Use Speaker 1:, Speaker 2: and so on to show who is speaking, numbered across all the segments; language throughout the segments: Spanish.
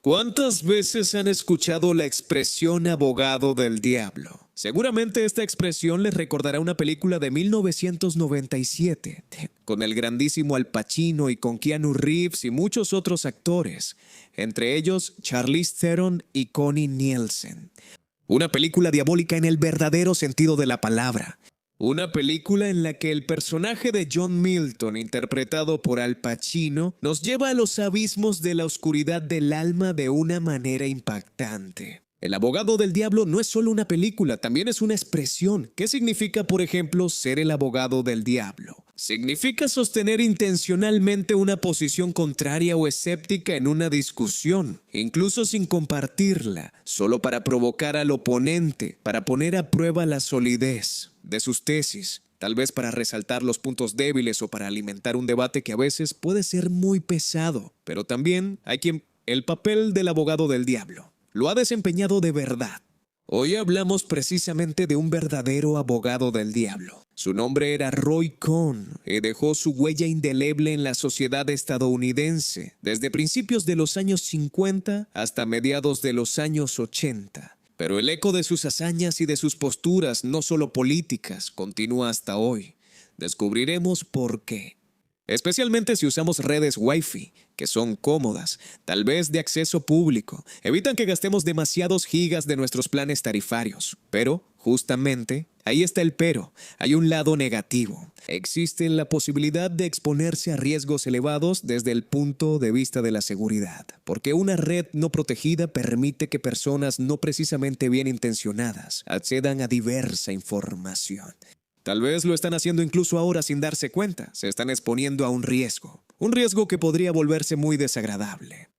Speaker 1: ¿Cuántas veces han escuchado la expresión abogado del diablo? Seguramente esta expresión les recordará una película de 1997, con el grandísimo Al Pacino y con Keanu Reeves y muchos otros actores, entre ellos Charlize Theron y Connie Nielsen. Una película diabólica en el verdadero sentido de la palabra. Una película en la que el personaje de John Milton, interpretado por Al Pacino, nos lleva a los abismos de la oscuridad del alma de una manera impactante. El abogado del diablo no es solo una película, también es una expresión. ¿Qué significa, por ejemplo, ser el abogado del diablo? Significa sostener intencionalmente una posición contraria o escéptica en una discusión, incluso sin compartirla, solo para provocar al oponente, para poner a prueba la solidez de sus tesis, tal vez para resaltar los puntos débiles o para alimentar un debate que a veces puede ser muy pesado, pero también hay quien el papel del abogado del diablo lo ha desempeñado de verdad. Hoy hablamos precisamente de un verdadero abogado del diablo. Su nombre era Roy Cohn y dejó su huella indeleble en la sociedad estadounidense desde principios de los años 50 hasta mediados de los años 80. Pero el eco de sus hazañas y de sus posturas, no solo políticas, continúa hasta hoy. Descubriremos por qué. Especialmente si usamos redes Wi-Fi, que son cómodas, tal vez de acceso público, evitan que gastemos demasiados gigas de nuestros planes tarifarios. Pero, justamente, ahí está el pero, hay un lado negativo. Existe la posibilidad de exponerse a riesgos elevados desde el punto de vista de la seguridad, porque una red no protegida permite que personas no precisamente bien intencionadas accedan a diversa información. Tal vez lo están haciendo incluso ahora sin darse cuenta. Se están exponiendo a un riesgo que podría volverse muy desagradable.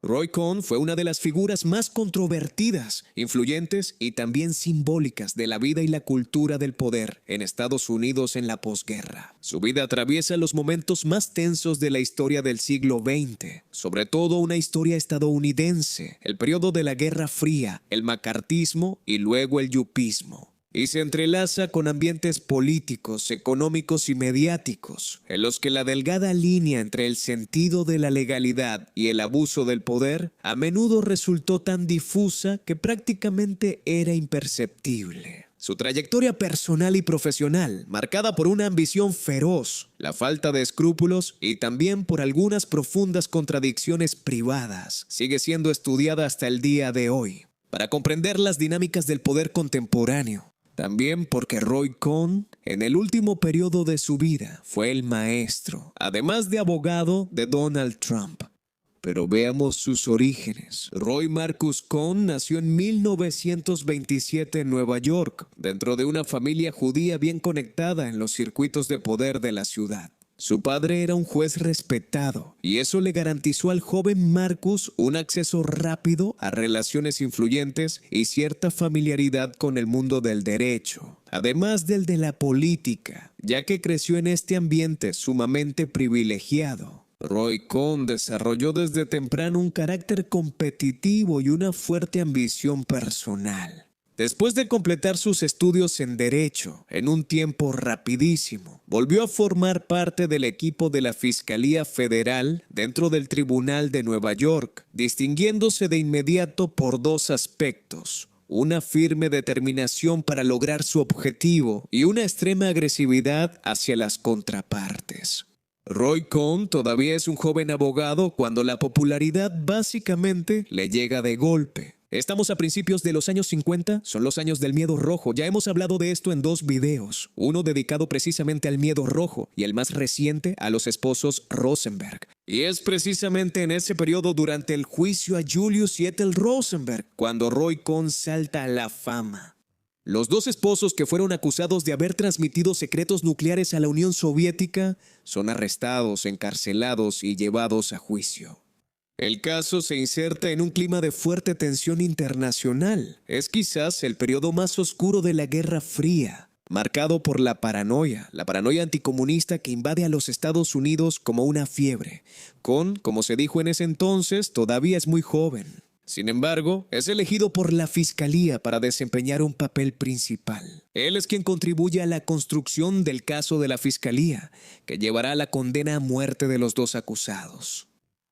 Speaker 1: Roy Cohn fue una de las figuras más controvertidas, influyentes y también simbólicas de la vida y la cultura del poder en Estados Unidos en la posguerra. Su vida atraviesa los momentos más tensos de la historia del siglo XX, sobre todo una historia estadounidense, el periodo de la Guerra Fría, el macartismo y luego el yupismo. Y se entrelaza con ambientes políticos, económicos y mediáticos, en los que la delgada línea entre el sentido de la legalidad y el abuso del poder a menudo resultó tan difusa que prácticamente era imperceptible. Su trayectoria personal y profesional, marcada por una ambición feroz, la falta de escrúpulos y también por algunas profundas contradicciones privadas, sigue siendo estudiada hasta el día de hoy, para comprender las dinámicas del poder contemporáneo. También porque Roy Cohn, en el último periodo de su vida, fue el maestro, además de abogado, de Donald Trump. Pero veamos sus orígenes. Roy Marcus Cohn nació en 1927 en Nueva York, dentro de una familia judía bien conectada en los circuitos de poder de la ciudad. Su padre era un juez respetado, y eso le garantizó al joven Marcus un acceso rápido a relaciones influyentes y cierta familiaridad con el mundo del derecho, además del de la política, ya que creció en este ambiente sumamente privilegiado. Roy Cohn desarrolló desde temprano un carácter competitivo y una fuerte ambición personal. Después de completar sus estudios en Derecho, en un tiempo rapidísimo, volvió a formar parte del equipo de la Fiscalía Federal dentro del Tribunal de Nueva York, distinguiéndose de inmediato por dos aspectos: una firme determinación para lograr su objetivo y una extrema agresividad hacia las contrapartes. Roy Cohn todavía es un joven abogado cuando la popularidad básicamente le llega de golpe. Estamos a principios de los años 50, son los años del miedo rojo. Ya hemos hablado de esto en dos videos, uno dedicado precisamente al miedo rojo y el más reciente a los esposos Rosenberg. Y es precisamente en ese periodo, durante el juicio a Julius y Ethel Rosenberg, cuando Roy Cohn salta a la fama. Los dos esposos que fueron acusados de haber transmitido secretos nucleares a la Unión Soviética son arrestados, encarcelados y llevados a juicio. El caso se inserta en un clima de fuerte tensión internacional. Es quizás el periodo más oscuro de la Guerra Fría, marcado por la paranoia anticomunista que invade a los Estados Unidos como una fiebre. Cohn, como se dijo en ese entonces, todavía es muy joven. Sin embargo, es elegido por la Fiscalía para desempeñar un papel principal. Él es quien contribuye a la construcción del caso de la Fiscalía, que llevará a la condena a muerte de los dos acusados.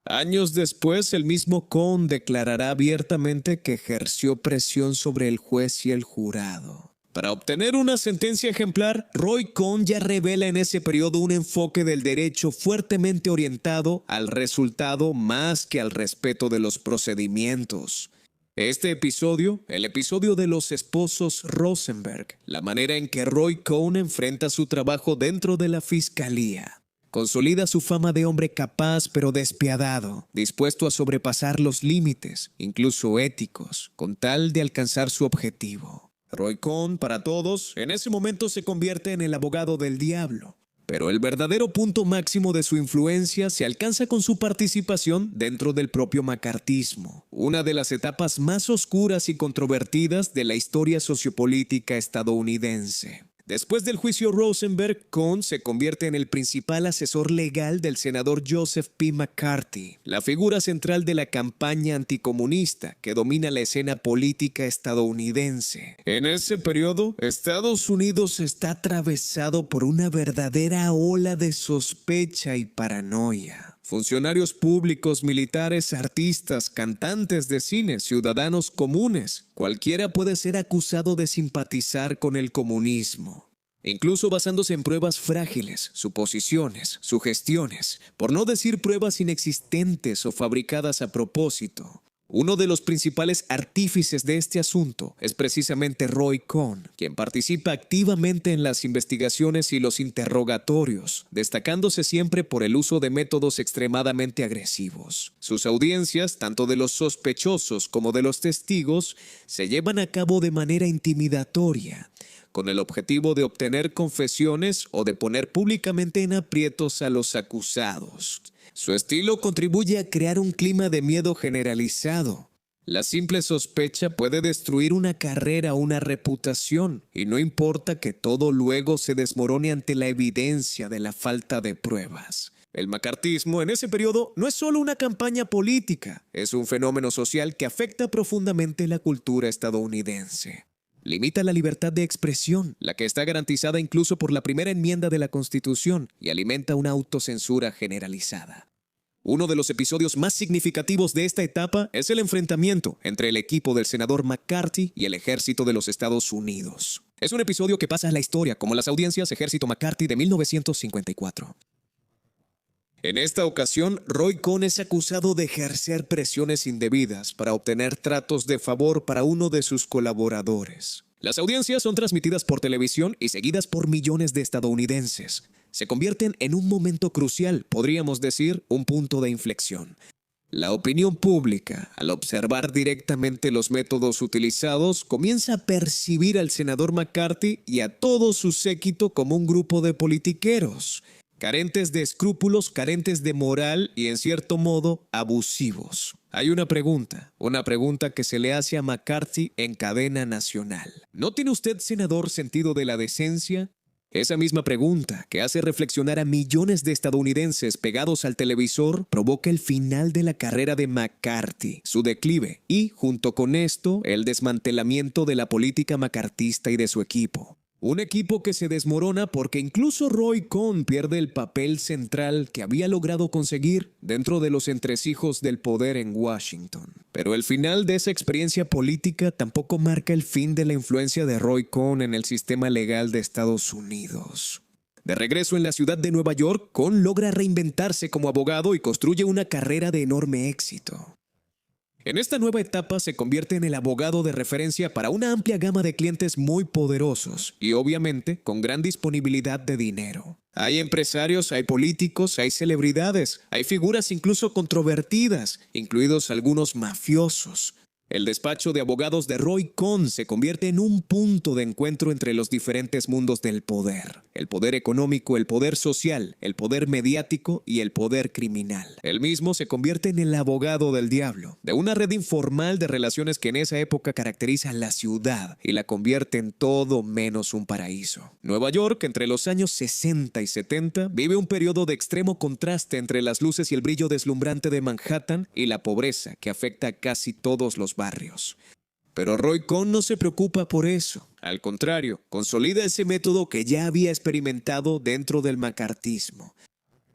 Speaker 1: Años después, el mismo Cohn declarará abiertamente que ejerció presión sobre el juez y el jurado. Para obtener una sentencia ejemplar, Roy Cohn ya revela en ese periodo un enfoque del derecho fuertemente orientado al resultado más que al respeto de los procedimientos. Este episodio, el episodio de los esposos Rosenberg, la manera en que Roy Cohn enfrenta su trabajo dentro de la fiscalía, consolida su fama de hombre capaz pero despiadado, dispuesto a sobrepasar los límites, incluso éticos, con tal de alcanzar su objetivo. Roy Cohn, para todos, en ese momento se convierte en el abogado del diablo. Pero el verdadero punto máximo de su influencia se alcanza con su participación dentro del propio macartismo, una de las etapas más oscuras y controvertidas de la historia sociopolítica estadounidense. Después del juicio Rosenberg, Cohn se convierte en el principal asesor legal del senador Joseph P. McCarthy, la figura central de la campaña anticomunista que domina la escena política estadounidense. En ese periodo, Estados Unidos está atravesado por una verdadera ola de sospecha y paranoia. Funcionarios públicos, militares, artistas, cantantes de cine, ciudadanos comunes, cualquiera puede ser acusado de simpatizar con el comunismo. Incluso basándose en pruebas frágiles, suposiciones, sugestiones, por no decir pruebas inexistentes o fabricadas a propósito. Uno de los principales artífices de este asunto es precisamente Roy Cohn, quien participa activamente en las investigaciones y los interrogatorios, destacándose siempre por el uso de métodos extremadamente agresivos. Sus audiencias, tanto de los sospechosos como de los testigos, se llevan a cabo de manera intimidatoria, con el objetivo de obtener confesiones o de poner públicamente en aprietos a los acusados. Su estilo contribuye a crear un clima de miedo generalizado. La simple sospecha puede destruir una carrera o una reputación, y no importa que todo luego se desmorone ante la evidencia de la falta de pruebas. El macartismo en ese periodo no es solo una campaña política, es un fenómeno social que afecta profundamente la cultura estadounidense. Limita la libertad de expresión, la que está garantizada incluso por la primera enmienda de la Constitución, y alimenta una autocensura generalizada. Uno de los episodios más significativos de esta etapa es el enfrentamiento entre el equipo del senador McCarthy y el ejército de los Estados Unidos. Es un episodio que pasa a la historia como las audiencias Ejército McCarthy de 1954. En esta ocasión, Roy Cohn es acusado de ejercer presiones indebidas para obtener tratos de favor para uno de sus colaboradores. Las audiencias son transmitidas por televisión y seguidas por millones de estadounidenses. Se convierten en un momento crucial, podríamos decir, un punto de inflexión. La opinión pública, al observar directamente los métodos utilizados, comienza a percibir al senador McCarthy y a todo su séquito como un grupo de politiqueros, carentes de escrúpulos, carentes de moral y, en cierto modo, abusivos. Hay una pregunta que se le hace a McCarthy en cadena nacional. ¿No tiene usted, senador, sentido de la decencia? Esa misma pregunta, que hace reflexionar a millones de estadounidenses pegados al televisor, provoca el final de la carrera de McCarthy, su declive y, junto con esto, el desmantelamiento de la política macartista y de su equipo. Un equipo que se desmorona porque incluso Roy Cohn pierde el papel central que había logrado conseguir dentro de los entresijos del poder en Washington. Pero el final de esa experiencia política tampoco marca el fin de la influencia de Roy Cohn en el sistema legal de Estados Unidos. De regreso en la ciudad de Nueva York, Cohn logra reinventarse como abogado y construye una carrera de enorme éxito. En esta nueva etapa se convierte en el abogado de referencia para una amplia gama de clientes muy poderosos y obviamente con gran disponibilidad de dinero. Hay empresarios, hay políticos, hay celebridades, hay figuras incluso controvertidas, incluidos algunos mafiosos. El despacho de abogados de Roy Cohn se convierte en un punto de encuentro entre los diferentes mundos del poder. El poder económico, el poder social, el poder mediático y el poder criminal. Él mismo se convierte en el abogado del diablo, de una red informal de relaciones que en esa época caracteriza a la ciudad y la convierte en todo menos un paraíso. Nueva York, entre los años 60 y 70, vive un periodo de extremo contraste entre las luces y el brillo deslumbrante de Manhattan y la pobreza que afecta a casi todos los barrios. Pero Roy Cohn no se preocupa por eso. Al contrario, consolida ese método que ya había experimentado dentro del macartismo.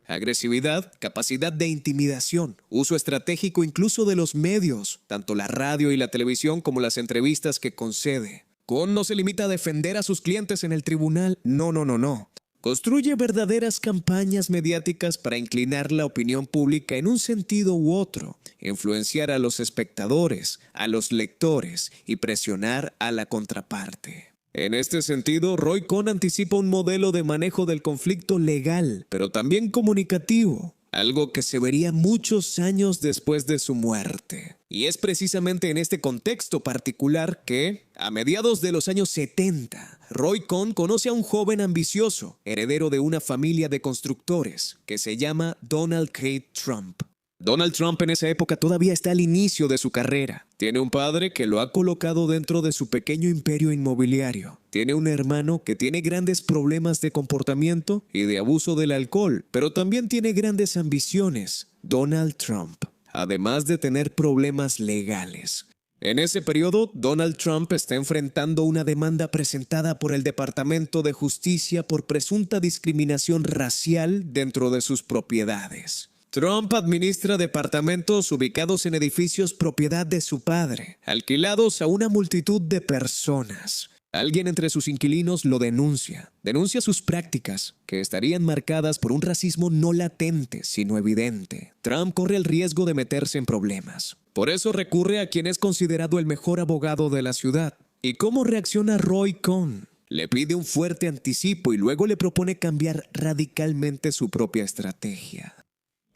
Speaker 1: agresividad, capacidad de intimidación, uso estratégico incluso de los medios, tanto la radio y la televisión como las entrevistas que concede. Cohn no se limita a defender a sus clientes en el tribunal, no. Construye verdaderas campañas mediáticas para inclinar la opinión pública en un sentido u otro, influenciar a los espectadores, a los lectores y presionar a la contraparte. En este sentido, Roy Cohn anticipa un modelo de manejo del conflicto legal, pero también comunicativo, algo que se vería muchos años después de su muerte. Y es precisamente en este contexto particular que, a mediados de los años 70, Roy Cohn conoce a un joven ambicioso, heredero de una familia de constructores, que se llama Donald K. Trump. Donald Trump en esa época todavía está al inicio de su carrera. Tiene un padre que lo ha colocado dentro de su pequeño imperio inmobiliario. Tiene un hermano que tiene grandes problemas de comportamiento y de abuso del alcohol, pero también tiene grandes ambiciones, Donald Trump, además de tener problemas legales. En ese periodo, Donald Trump está enfrentando una demanda presentada por el Departamento de Justicia por presunta discriminación racial dentro de sus propiedades. Trump administra departamentos ubicados en edificios propiedad de su padre, alquilados a una multitud de personas. Alguien entre sus inquilinos lo denuncia sus prácticas, que estarían marcadas por un racismo no latente, sino evidente. Trump corre el riesgo de meterse en problemas. Por eso recurre a quien es considerado el mejor abogado de la ciudad. ¿Y cómo reacciona Roy Cohn? Le pide un fuerte anticipo y luego le propone cambiar radicalmente su propia estrategia.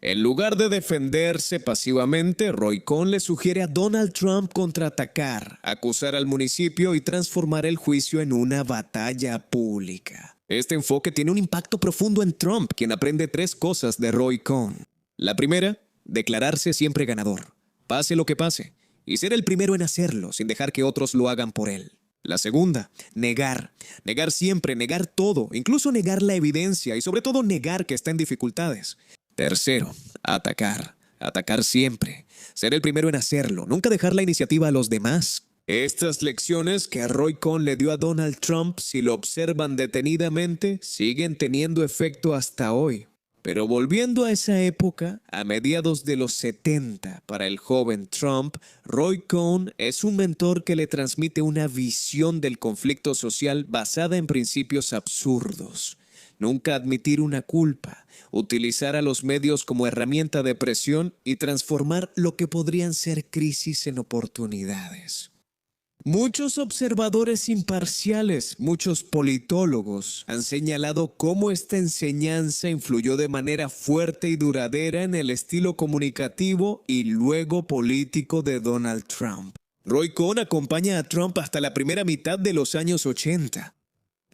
Speaker 1: En lugar de defenderse pasivamente, Roy Cohn le sugiere a Donald Trump contraatacar, acusar al municipio y transformar el juicio en una batalla pública. Este enfoque tiene un impacto profundo en Trump, quien aprende 3 cosas de Roy Cohn. La primera, declararse siempre ganador, pase lo que pase, y ser el primero en hacerlo sin dejar que otros lo hagan por él. La segunda, negar siempre, negar todo, incluso negar la evidencia y sobre todo negar que está en dificultades. Tercero, atacar siempre, ser el primero en hacerlo, nunca dejar la iniciativa a los demás. Estas lecciones que Roy Cohn le dio a Donald Trump, si lo observan detenidamente, siguen teniendo efecto hasta hoy. Pero volviendo a esa época, a mediados de los 70, para el joven Trump, Roy Cohn es un mentor que le transmite una visión del conflicto social basada en principios absurdos. Nunca admitir una culpa, utilizar a los medios como herramienta de presión y transformar lo que podrían ser crisis en oportunidades. Muchos observadores imparciales, muchos politólogos han señalado cómo esta enseñanza influyó de manera fuerte y duradera en el estilo comunicativo y luego político de Donald Trump. Roy Cohn acompaña a Trump hasta la primera mitad de los años 80.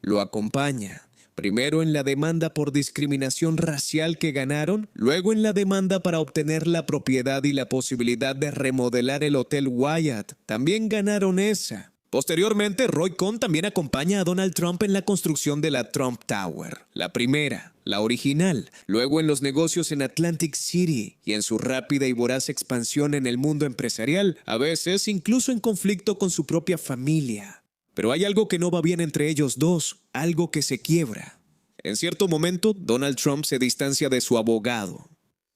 Speaker 1: Lo acompaña primero en la demanda por discriminación racial que ganaron, luego en la demanda para obtener la propiedad y la posibilidad de remodelar el Hotel Wyatt. También ganaron esa. Posteriormente, Roy Cohn también acompaña a Donald Trump en la construcción de la Trump Tower, la primera, la original, luego en los negocios en Atlantic City y en su rápida y voraz expansión en el mundo empresarial, a veces incluso en conflicto con su propia familia. Pero hay algo que no va bien entre ellos dos, algo que se quiebra. En cierto momento, Donald Trump se distancia de su abogado.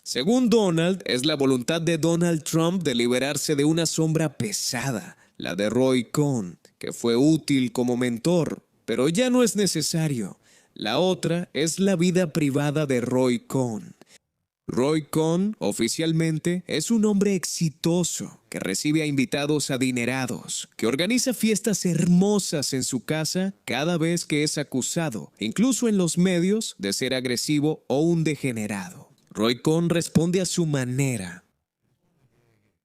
Speaker 1: Según Donald, es la voluntad de Donald Trump de liberarse de una sombra pesada, la de Roy Cohn, que fue útil como mentor, pero ya no es necesario. La otra es la vida privada de Roy Cohn. Roy Cohn, oficialmente, es un hombre exitoso que recibe a invitados adinerados, que organiza fiestas hermosas en su casa cada vez que es acusado, incluso en los medios, de ser agresivo o un degenerado. Roy Cohn responde a su manera.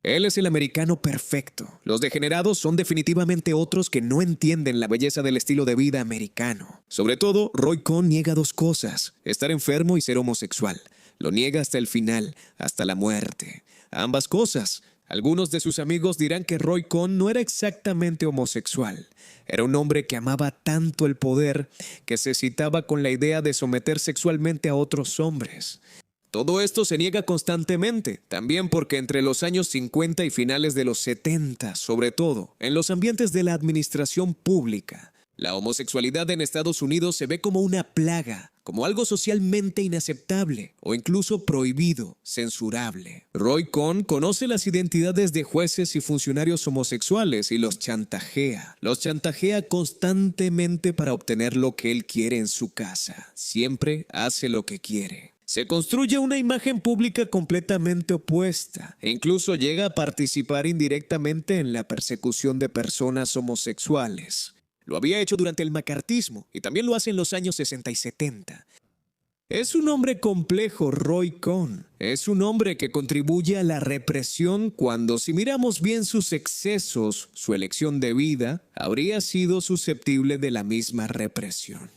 Speaker 1: Él es el americano perfecto. Los degenerados son definitivamente otros que no entienden la belleza del estilo de vida americano. Sobre todo, Roy Cohn niega 2 cosas, estar enfermo y ser homosexual. Lo niega hasta el final, hasta la muerte. Ambas cosas. Algunos de sus amigos dirán que Roy Cohn no era exactamente homosexual. Era un hombre que amaba tanto el poder que se excitaba con la idea de someter sexualmente a otros hombres. Todo esto se niega constantemente, también porque entre los años 50 y finales de los 70, sobre todo, en los ambientes de la administración pública, La homosexualidad en Estados Unidos se ve como una plaga, como algo socialmente inaceptable o incluso prohibido, censurable. Roy Cohn conoce las identidades de jueces y funcionarios homosexuales y los chantajea. Los chantajea constantemente para obtener lo que él quiere en su casa. Siempre hace lo que quiere. Se construye una imagen pública completamente opuesta e incluso llega a participar indirectamente en la persecución de personas homosexuales. Lo había hecho durante el macartismo y también lo hace en los años 60 y 70. Es un hombre complejo, Roy Cohn. Es un hombre que contribuye a la represión cuando, si miramos bien sus excesos, su elección de vida, habría sido susceptible de la misma represión.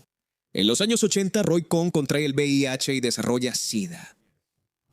Speaker 1: En los años 80, Roy Cohn contrae el VIH y desarrolla SIDA.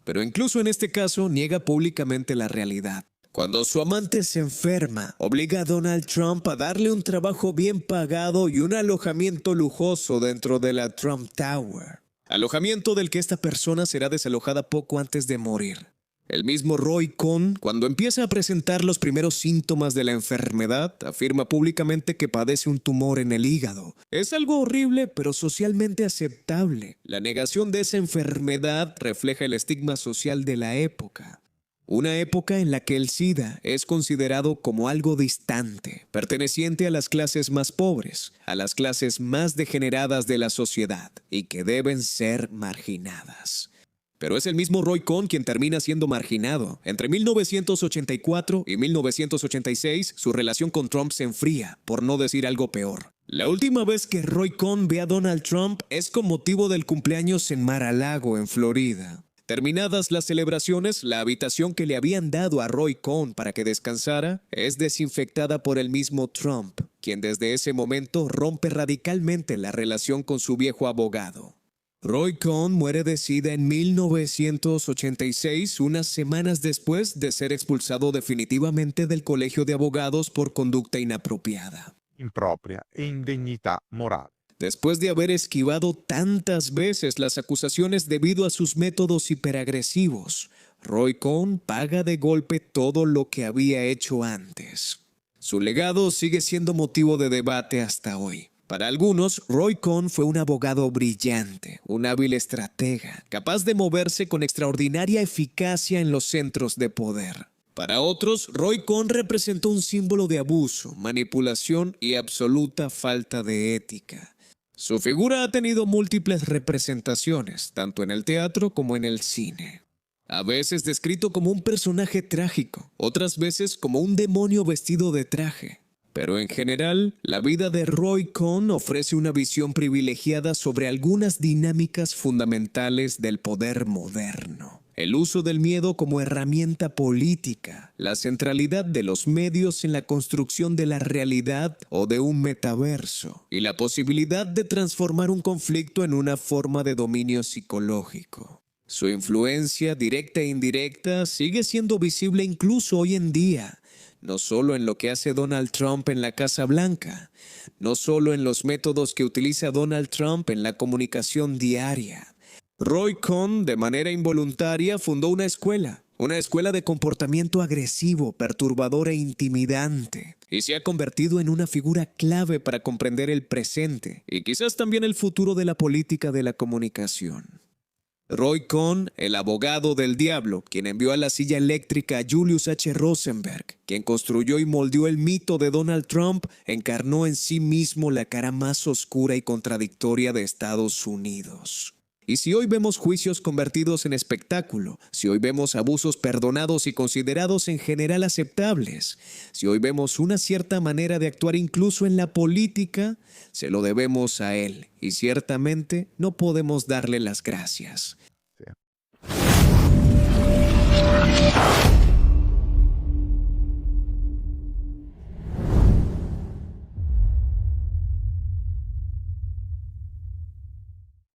Speaker 1: Pero incluso en este caso niega públicamente la realidad. Cuando su amante se enferma, obliga a Donald Trump a darle un trabajo bien pagado y un alojamiento lujoso dentro de la Trump Tower. Alojamiento del que esta persona será desalojada poco antes de morir. El mismo Roy Cohn, cuando empieza a presentar los primeros síntomas de la enfermedad, afirma públicamente que padece un tumor en el hígado. Es algo horrible, pero socialmente aceptable. La negación de esa enfermedad refleja el estigma social de la época. Una época en la que el SIDA es considerado como algo distante, perteneciente a las clases más pobres, a las clases más degeneradas de la sociedad y que deben ser marginadas. Pero es el mismo Roy Cohn quien termina siendo marginado. Entre 1984 y 1986, su relación con Trump se enfría, por no decir algo peor. La última vez que Roy Cohn ve a Donald Trump es con motivo del cumpleaños en Mar-a-Lago, en Florida. Terminadas las celebraciones, la habitación que le habían dado a Roy Cohn para que descansara es desinfectada por el mismo Trump, quien desde ese momento rompe radicalmente la relación con su viejo abogado. Roy Cohn muere de SIDA en 1986, unas semanas después de ser expulsado definitivamente del Colegio de Abogados por conducta inapropiada.
Speaker 2: Impropria e indegnità morale.
Speaker 1: Después de haber esquivado tantas veces las acusaciones debido a sus métodos hiperagresivos, Roy Cohn paga de golpe todo lo que había hecho antes. Su legado sigue siendo motivo de debate hasta hoy. Para algunos, Roy Cohn fue un abogado brillante, un hábil estratega, capaz de moverse con extraordinaria eficacia en los centros de poder. Para otros, Roy Cohn representó un símbolo de abuso, manipulación y absoluta falta de ética. Su figura ha tenido múltiples representaciones, tanto en el teatro como en el cine. A veces descrito como un personaje trágico, otras veces como un demonio vestido de traje. Pero en general, la vida de Roy Cohn ofrece una visión privilegiada sobre algunas dinámicas fundamentales del poder moderno. El uso del miedo como herramienta política, la centralidad de los medios en la construcción de la realidad o de un metaverso, y la posibilidad de transformar un conflicto en una forma de dominio psicológico. Su influencia, directa e indirecta, sigue siendo visible incluso hoy en día, no solo en lo que hace Donald Trump en la Casa Blanca, no solo en los métodos que utiliza Donald Trump en la comunicación diaria. Roy Cohn, de manera involuntaria, fundó una escuela de comportamiento agresivo, perturbador e intimidante, y se ha convertido en una figura clave para comprender el presente y quizás también el futuro de la política de la comunicación. Roy Cohn, el abogado del diablo, quien envió a la silla eléctrica a Julius H. Rosenberg, quien construyó y moldeó el mito de Donald Trump, encarnó en sí mismo la cara más oscura y contradictoria de Estados Unidos. Y si hoy vemos juicios convertidos en espectáculo, si hoy vemos abusos perdonados y considerados en general aceptables, si hoy vemos una cierta manera de actuar incluso en la política, se lo debemos a él y ciertamente no podemos darle las gracias.